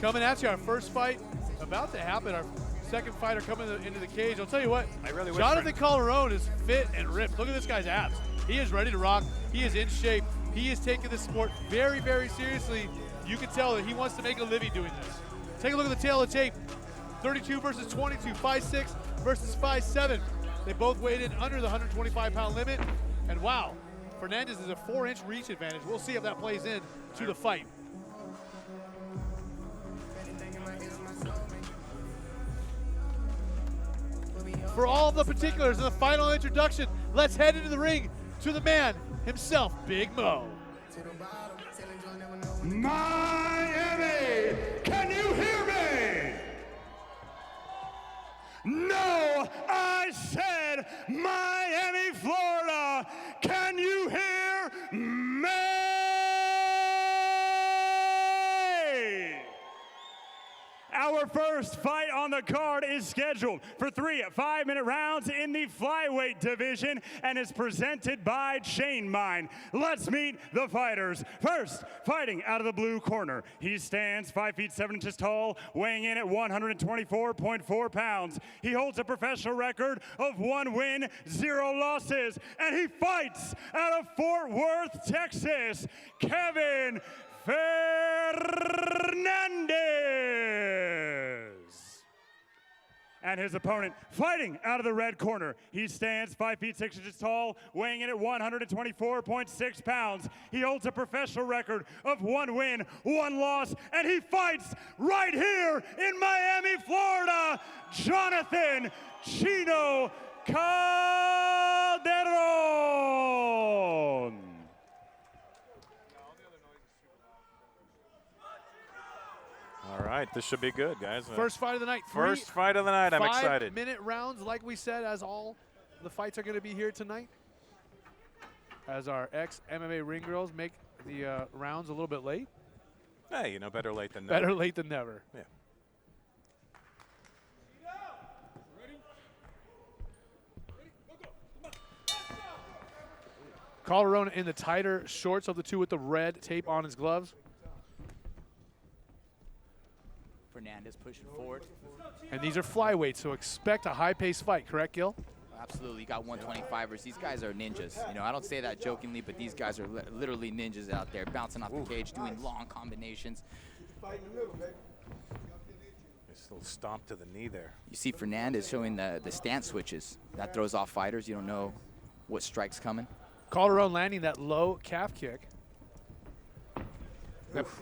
Coming at you, our first fight about to happen. Our second fighter coming into the cage. I'll tell you what, I really wish Jonathan Calderon is fit and ripped. Look at this guy's abs. He is ready to rock. He is in shape. He is taking this sport very, very seriously. You can tell that he wants to make a living doing this. Take a look at the tail of the tape. 32 versus 22, 5'6" versus 5'7". They both weighed in under the 125-pound limit. And wow, Fernandez is a 4-inch reach advantage. We'll see if that plays in to the fight. For all of the particulars in the final introduction, let's head into the ring to the man himself, Big Mo. Miami, can you hear me? No, I said Miami, Florida. Can you hear me? Our first fight on the card is scheduled for 3 5-minute rounds in the flyweight division and is presented by Chain Mine. Let's meet the fighters. First, fighting out of the blue corner. He stands 5 feet 7 inches tall, weighing in at 124.4 pounds. He holds a professional record of 1 win, 0 losses, and he fights out of Fort Worth, Texas, Kevin FERNANDEZ. And his opponent, fighting out of the red corner. He stands 5 feet 6 inches tall, weighing in at 124.6 pounds. He holds a professional record of 1 win, 1 loss, and he fights right here in Miami, Florida, Jonathan Chino Calderon. All right, this should be good, guys. First fight of the night. First fight of the night. I'm excited. 5-minute rounds, like we said, as all the fights are going to be here tonight. As our ex-MMA ring girls make the rounds a little bit late. Hey, you know, better late than never. Better late than never. Yeah. Calderon in the tighter shorts of the two with the red tape on his gloves. Fernandez pushing forward. And these are flyweights, so expect a high-paced fight, correct, Gil? Absolutely, you got 125ers. These guys are ninjas. You know, I don't say that jokingly, but these guys are literally ninjas out there, bouncing off the cage, doing long combinations. Nice little stomp to the knee there. You see Fernandez showing the stance switches. That throws off fighters. You don't know what strike's coming. Calderon landing that low calf kick.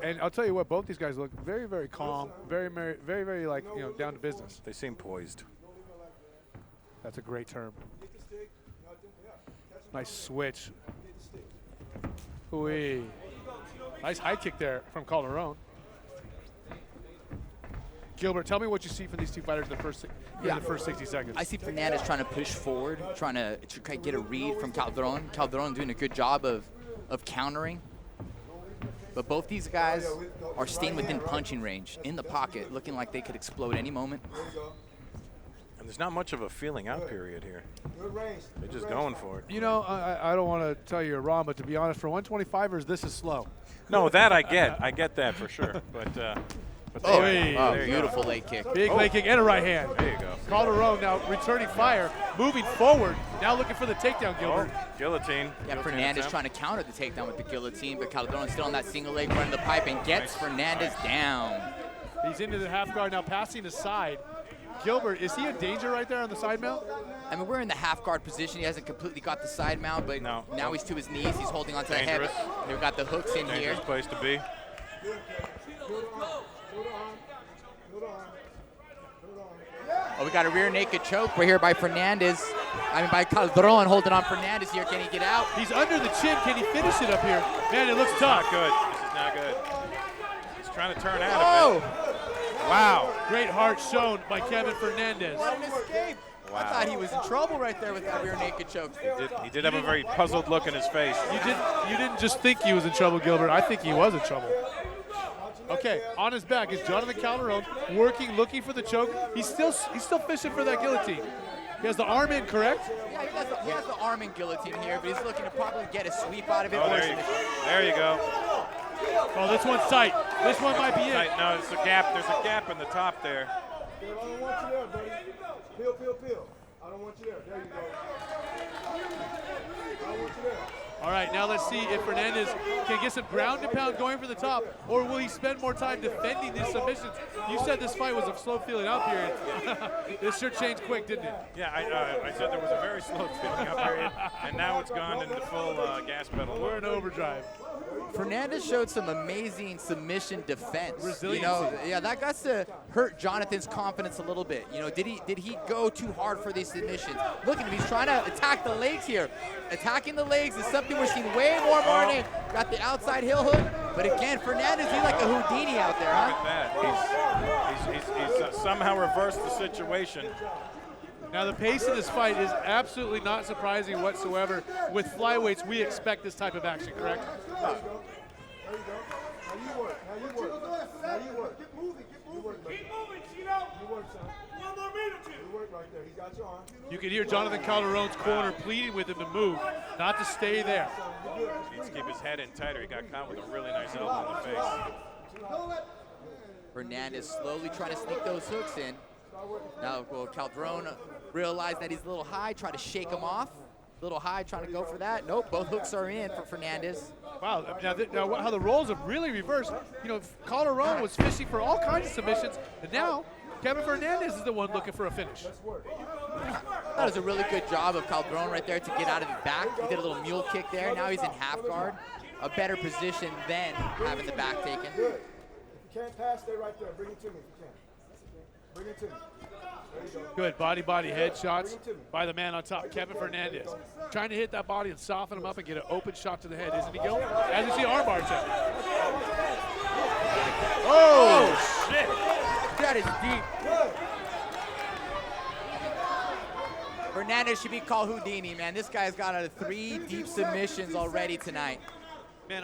And I'll tell you what, both these guys look very, very calm, very, very, like, you know, down to business. They seem poised. That's a great term. Nice switch. Ooh-wee. Nice high kick there from Calderon. Gilbert, tell me what you see from these two fighters in the first 60 seconds. I see Fernandez trying to push forward, trying to get a read from Calderon. Calderon doing a good job of countering. But both these guys are staying within punching range, in the pocket, looking like they could explode any moment. And there's not much of a feeling out period here. They're just going for it. You know, I don't want to tell you you're wrong, but to be honest, for 125ers, this is slow. No, that I get. I get that for sure. But Beautiful leg kick. Big leg kick and a right hand. There you go. Calderon now returning fire, moving forward, now looking for the takedown, Gilbert. Guillotine. Yeah, Guillotine Fernandez attempt. trying to counter the takedown with the guillotine, but Calderon still on that single leg running the pipe and gets Fernandez down. He's into the half guard now, passing the side. Gilbert, is he a danger right there on the side mount? I mean, we're in the half guard position. He hasn't completely got the side mount, but now he's to his knees. He's holding onto the head. They've got the hooks in here. Dangerous place to be. Oh, we got a rear naked choke right here by Fernandez. By Calderon holding on Fernandez here. Can he get out? He's under the chin. Can he finish it up here? Man, it looks tough. Not good. This is not good. He's trying to turn out Oh! a bit. Wow. Great heart shown by Kevin Fernandez. What an escape. Wow. I thought he was in trouble right there with that rear naked choke. He did have a very puzzled look in his face. You didn't just think he was in trouble, Gilbert. I think he was in trouble. Okay, on his back is Jonathan Calderon, working, looking for the choke. He's still fishing for that guillotine. He has the arm in, correct? Yeah, he has the arm in guillotine here, but he's looking to probably get a sweep out of it. Oh, there you go. Oh, this one's tight. This one might be it. Tight. No, it's a gap. There's a gap in the top there. I don't want you there, buddy. Peel. I don't want you there. There you go. I don't want you there. All right, now let's see if Fernandez can get some ground and pound going for the top, or will he spend more time defending these submissions? You said this fight was a slow feeling out period. This sure changed quick, didn't it? Yeah, I said there was a very slow feeling up period, and now it's gone into full gas pedal. We're in overdrive. Fernandez showed some amazing submission defense. Resiliency. You know, yeah, that got to hurt Jonathan's confidence a little bit. You know, did he go too hard for these submissions? Look at him, he's trying to attack the legs here. Attacking the legs is something we're seeing way more than got the outside heel hook. But again, Fernandez, he's like a Houdini out there, huh? Look at that. He's somehow reversed the situation. Now the pace of this fight is absolutely not surprising whatsoever. With flyweights, we expect this type of action, correct? There you go. Now you work. Keep moving. You work, Chino. You work, son. One more minute. You work right there. He's got your arm. You can hear Jonathan Calderon's corner pleading with him to move, not to stay there. He needs to keep his head in tighter. He got caught with a really nice elbow in the face. Fernandez slowly trying to sneak those hooks in. Now, well, Calderon realized that he's a little high, try to shake him off. A little high, trying to go for that. Nope, both hooks are in for Fernandez. Wow, now how the roles have really reversed. You know, Calderon was fishing for all kinds of submissions, and now Kevin Fernandez is the one looking for a finish. That was a really good job of Calderon right there to get out of the back. He did a little mule kick there. Now he's in half guard. A better position than having the back taken. Good. If you can't pass, stay right there. Bring it to me if you can. Bring it to me. There you go. Good body headshots by the man on top, Kevin Fernandez. Trying to hit that body and soften him up and get an open shot to the head, isn't he, Gil? As you see, armbar check. Oh, shit. That is deep. Fernandez should be called Houdini, man. This guy's got 3 deep submissions already tonight. Man,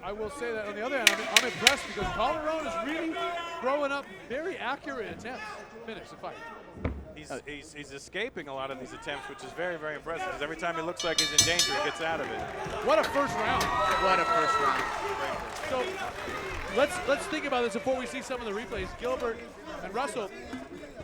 I will say that on the other hand, I'm impressed because Calderon is really throwing up very accurate attempts to finish the fight. He's escaping a lot of these attempts, which is very, very impressive, because every time he looks like he's in danger, he gets out of it. What a first round. What a first round. So let's think about this before we see some of the replays. Gilbert and Russell,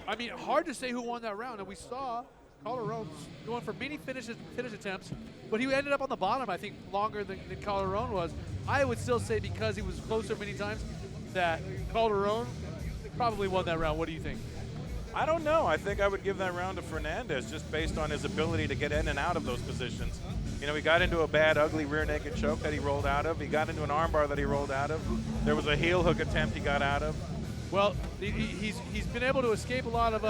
I mean, hard to say who won that round, and we saw Calderon going for many finish attempts, but he ended up on the bottom, I think, longer than Calderon was. I would still say, because he was closer many times, that Calderon probably won that round. What do you think? I don't know. I think I would give that round to Fernandez just based on his ability to get in and out of those positions. You know, he got into a bad, ugly rear naked choke that he rolled out of. He got into an armbar that he rolled out of. There was a heel hook attempt he got out of. Well, he's been able to escape a lot of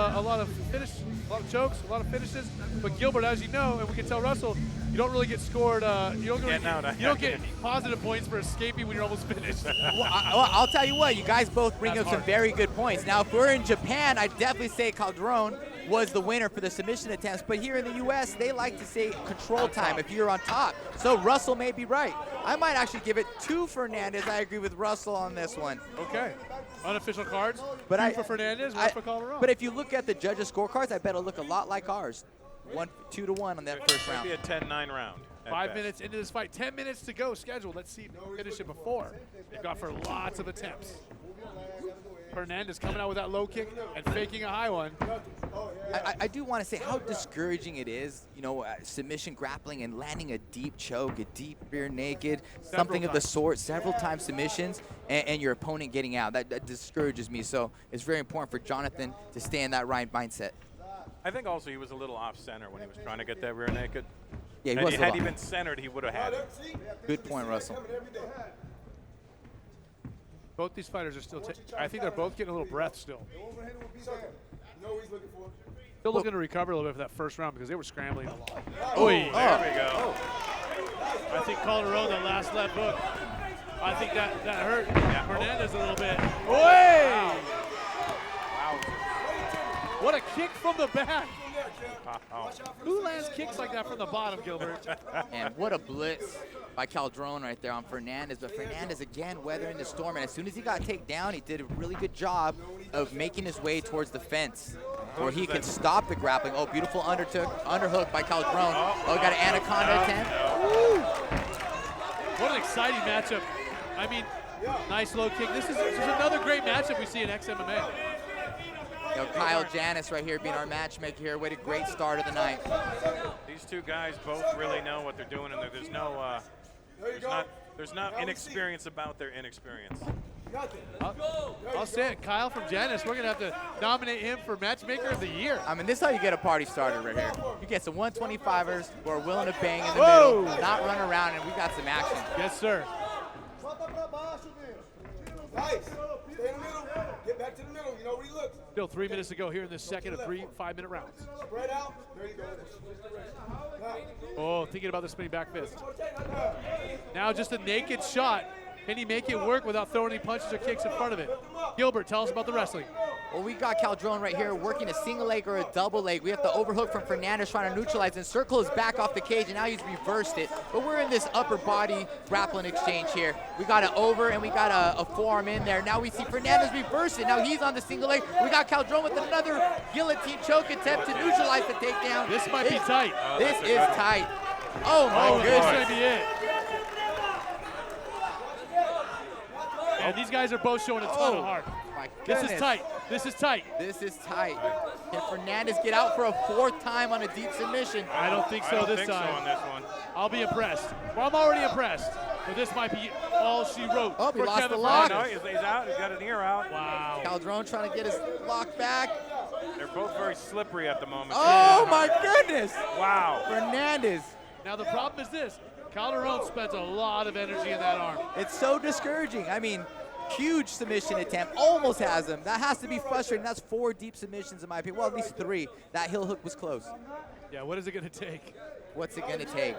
chokes, a lot of finishes. But Gilbert, as you know, and we can tell Russell, you don't really get scored. You don't get positive points for escaping when you're almost finished. Well, I'll tell you what, you guys both bring up some very good points. Now, if we're in Japan, I'd definitely say Calderon was the winner for the submission attempts. But here in the U.S., they like to say control time if you're on top. So Russell may be right. I might actually give it to Fernandez. I agree with Russell on this one. Okay. Unofficial cards. But two for Fernandez, one for Calderon. But if you look at the judges' scorecards, I bet it'll look a lot like ours. 2-1 on that first round. Maybe a 10-9 round. 5 minutes into this fight, 10 minutes to go scheduled. Let's see if they finish it before. They've got for lots of attempts. Fernandez coming out with that low kick and faking a high one. I do want to say how discouraging it is, you know, submission grappling and landing a deep choke, a deep rear naked, something of the sort, several times submissions, and your opponent getting out. That discourages me. So it's very important for Jonathan to stay in that right mindset. I think also he was a little off center when he was trying to get that rear naked. Yeah, he and was had he been centered, he would have had it. Good point, Russell. Both these fighters are still, I think they're both getting a little breath still. Still looking to recover a little bit for that first round because they were scrambling a lot. There we go. I think Calderon, that last left hook, I think that hurt Fernandez a little bit. Wow. What a kick from the back. Who lands kicks like that from the bottom, Gilbert? And what a blitz by Calderon right there on Fernandez. But Fernandez, again, weathering the storm. And as soon as he got taken down, he did a really good job of making his way towards the fence where he can stop the grappling. Oh, beautiful underhook by Calderon. Oh, got an anaconda attempt. Woo. What an exciting matchup. I mean, nice low kick. This is another great matchup we see in XMMA. Kyle Janis right here being our matchmaker here. What a great start of the night. These two guys both really know what they're doing, and there's not inexperience about their inexperience. I'll say it, Kyle from Janus, we're going to have to nominate him for Matchmaker of the Year. I mean, this is how you get a party started right here. You get some 125ers who are willing to bang in the middle, not run around, and we got some action. Yes, sir. Nice. Stay in the middle. Get back to the middle. You know where he looks. Still 3 minutes to go here in this second of 3 5-minute rounds. Spread out. There you go. Oh, thinking about the spinning back fist. Now just a naked shot. Can he make it work without throwing any punches or kicks in front of it? Gilbert, tell us about the wrestling. Well, we got Calderon right here working a single leg or a double leg. We have the overhook from Fernandez trying to neutralize and circle his back off the cage, and now he's reversed it. But we're in this upper body grappling exchange here. We got an over and we got a forearm in there. Now we see Fernandez reverse it. Now he's on the single leg. We got Calderon with another guillotine choke attempt to neutralize the takedown. This might be tight. This is tight. Oh my This goodness. might be it. And these guys are both showing a ton of heart. My This goodness. is tight. This is tight. This is tight. Can Fernandez get out for a 4th time on a deep submission? I don't think so this time. on this one. I'll be impressed. Well, I'm already impressed. But this might be all she wrote. Oh, he for lost Kevin the lock. No, Fernandez. he's out. He's got an ear out. Wow. Calderon trying to get his lock back. They're both very slippery at the moment. Oh my goodness. Wow. Fernandez. Now the problem is this. Calderon spent a lot of energy in that arm. It's so discouraging. I mean, huge submission attempt. Almost has him. That has to be frustrating. That's 4 deep submissions in my opinion. Well, at least 3. That heel hook was close. Yeah, what is it going to take? What's it going to take?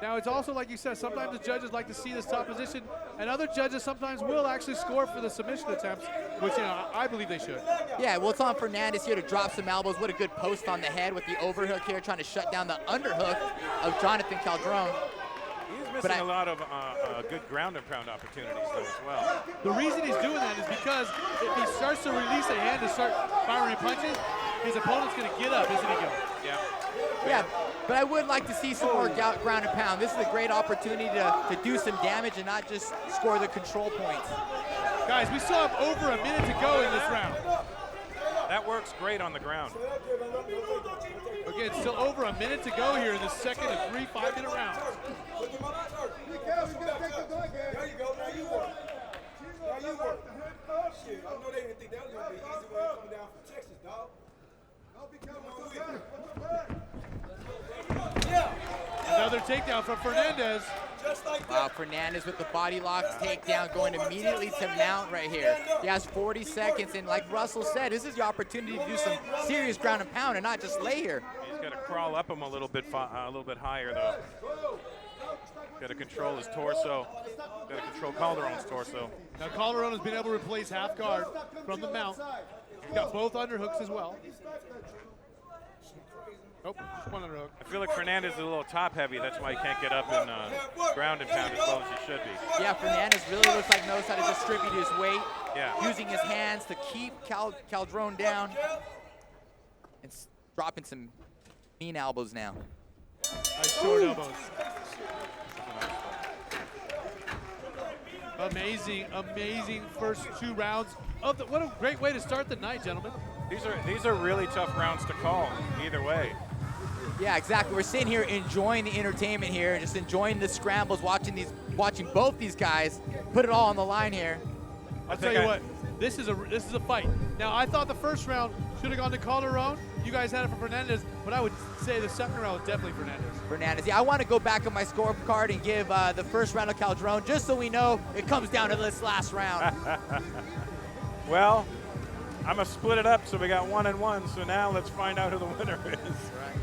Now, it's also like you said, sometimes the judges like to see this top position, and other judges sometimes will actually score for the submission attempts, which, I believe they should. Yeah, well, it's on Fernandez here to drop some elbows. What a good post on the head with the overhook here, trying to shut down the underhook of Jonathan Calderon. He's missing a lot of good ground and pound opportunities, though, as well. The reason he's doing that is because if he starts to release a hand and start firing punches, his opponent's going to get up, isn't he, Gil? Yeah. Yeah, but I would like to see some more ground and pound. This is a great opportunity to do some damage and not just score the control points. Guys, we still have over a minute to go in this round. That works great on the ground. Again, still over a minute to go here in the second of 3 5-minute rounds. There you go. Now you work. Now you work. Shit, I know they didn't think that was going to be an easy way coming down from Texas, dog. Another takedown from Fernandez. Wow, Fernandez with the body locks takedown going immediately to mount right here. He has 40 seconds, and like Russell said, this is the opportunity to do some serious ground and pound and not just lay here. He's got to crawl up him a little bit higher, though. Got to control his torso. Got to control Calderon's torso. Now Calderon has been able to replace half guard from the mount. He's got both underhooks as well. Nope, just one underhook. I feel like Fernandez is a little top heavy. That's why he can't get up in ground and pound as well as he should be. Yeah, Fernandez really looks like knows how to distribute his weight, Yeah. using his hands to keep Calderon down and dropping some mean elbows now. Nice short elbows. Amazing, amazing first 2 rounds of the. What a great way to start the night, gentlemen. These are really tough rounds to call either way. Yeah, exactly. We're sitting here enjoying the entertainment here, just enjoying the scrambles, watching both these guys put it all on the line here. I'll tell you what, this is a fight. Now, I thought the first round should have gone to Calderon. You guys had it for Fernandez, but I would say the second round was definitely Fernandez. Yeah, I want to go back on my scorecard and give the first round of Calderon, just so we know it comes down to this last round. Well, I'm going to split it up, so we got 1 and 1. So now let's find out who the winner is. Right.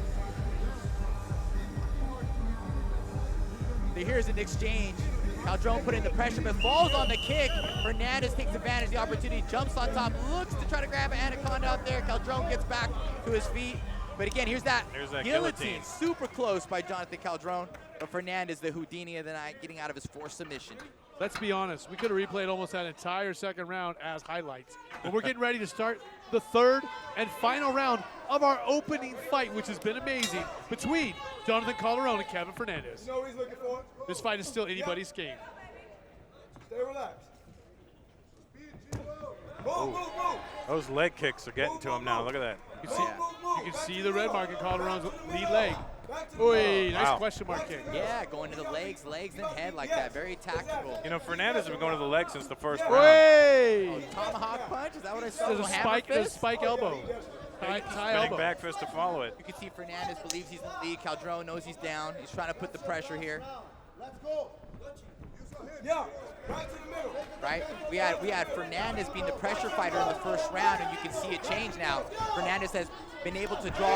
So here's an exchange. Calderon putting the pressure, but falls on the kick. Fernandez takes advantage of the opportunity, jumps on top, looks to try to grab an anaconda out there. Calderon gets back to his feet. But again, there's that guillotine. Super close by Jonathan Calderon. But Fernandez, the Houdini of the night, getting out of his 4th submission. Let's be honest, we could have replayed almost that entire second round as highlights. But we're getting ready to start the 3rd and final round of our opening fight, which has been amazing, between Jonathan Calderon and Kevin Fernandez. You know what he's looking for? This fight is still anybody's game. Stay relaxed. Move, move, move. Those leg kicks are getting to him now. Look at that. You can see, you can see the red mark in Calderon's lead leg. Back to the Oi, nice Wow. question mark kick. Yeah, going to the legs and head like that. Very tactical. You know, Fernandez has been going to the leg since the first round. Oi! Tomahawk punch, is that what I saw? There's a Hammer spike, there's a fist? spike elbow. Tie Spinning elbow. back fist to follow it. You can see Fernandez believes he's in the lead. Calderon knows he's down. He's trying to put the pressure here, Let's go. Yeah, back to the middle. right? We had Fernandez being the pressure fighter in the first round, and you can see a change now. Fernandez has been able to draw.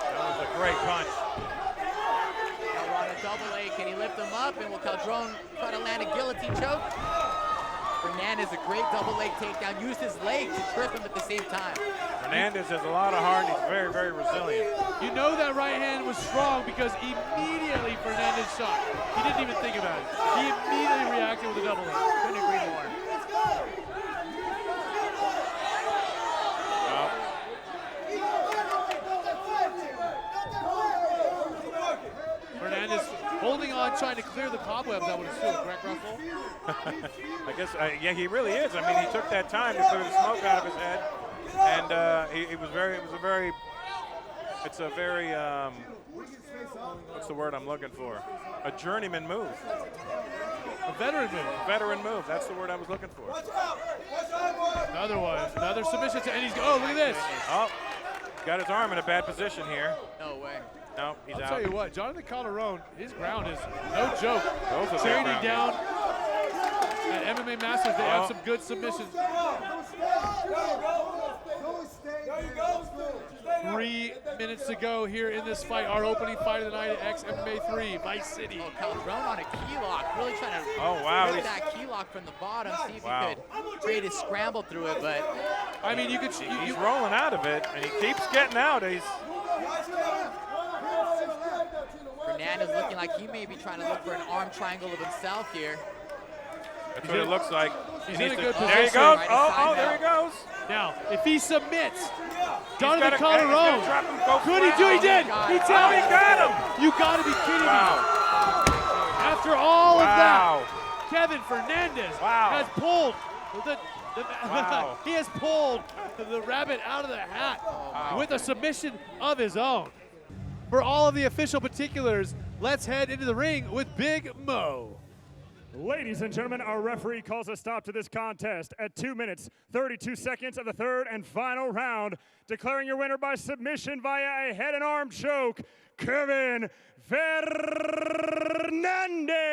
That was a great punch. Now we're on a double A. Can he lift him up? And will Calderon try to land a guillotine choke? Fernandez, a great double leg takedown. Used his leg to trip him at the same time. Fernandez has a lot of heart, and he's very, very resilient. You know that right hand was strong because immediately Fernandez shot. He didn't even think about it. He immediately reacted with a double leg. Couldn't agree more. Fernandez holding on, trying to clear the cobwebs, I would assume, correct, Russell? I guess, yeah, he really is. I mean, he took that time to clear the smoke out of his head, and it's a very, what's the word I'm looking for? A journeyman move. A veteran move. Veteran move, that's the word I was looking for. Another one, another submission to, and he's, oh, look at this. Oh, got his arm in a bad position here. No way. No, he's I'll out. tell you what, Jonathan Calderon, his ground is no joke. Those are Training their down ground. at MMA Masters, they have some good submissions. There you go. 3 minutes to go here in this fight. Our opening fight of the night at XMMA 3, Vice City. Oh, Calderon on a key lock, really trying to Oh, wow, get he's- that key lock from the bottom, see if Wow. he could create a scramble through it, but I mean, you could, He's rolling out of it, and he keeps getting out. He's Fernandez looking like he may be trying to look for an arm triangle of himself here. That's what it looks like. He's He in needs a good to- There he position. goes. Right Oh, aside there now. he goes. now, if he submits, He's Jonathan gotta Calderon, drop him, go could he flat. do? He Oh, did. God. He Oh, tapped. he got him. You gotta be kidding me. Wow. After all of Wow. that, Kevin Fernandez Wow. has pulled the Wow. he has pulled the rabbit out of the hat with a submission of his own. For all of the official particulars, let's head into the ring with Big Mo. Ladies and gentlemen, our referee calls a stop to this contest at 2 minutes, 32 seconds of the third and final round, declaring your winner by submission via a head and arm choke, Kevin Fernandez.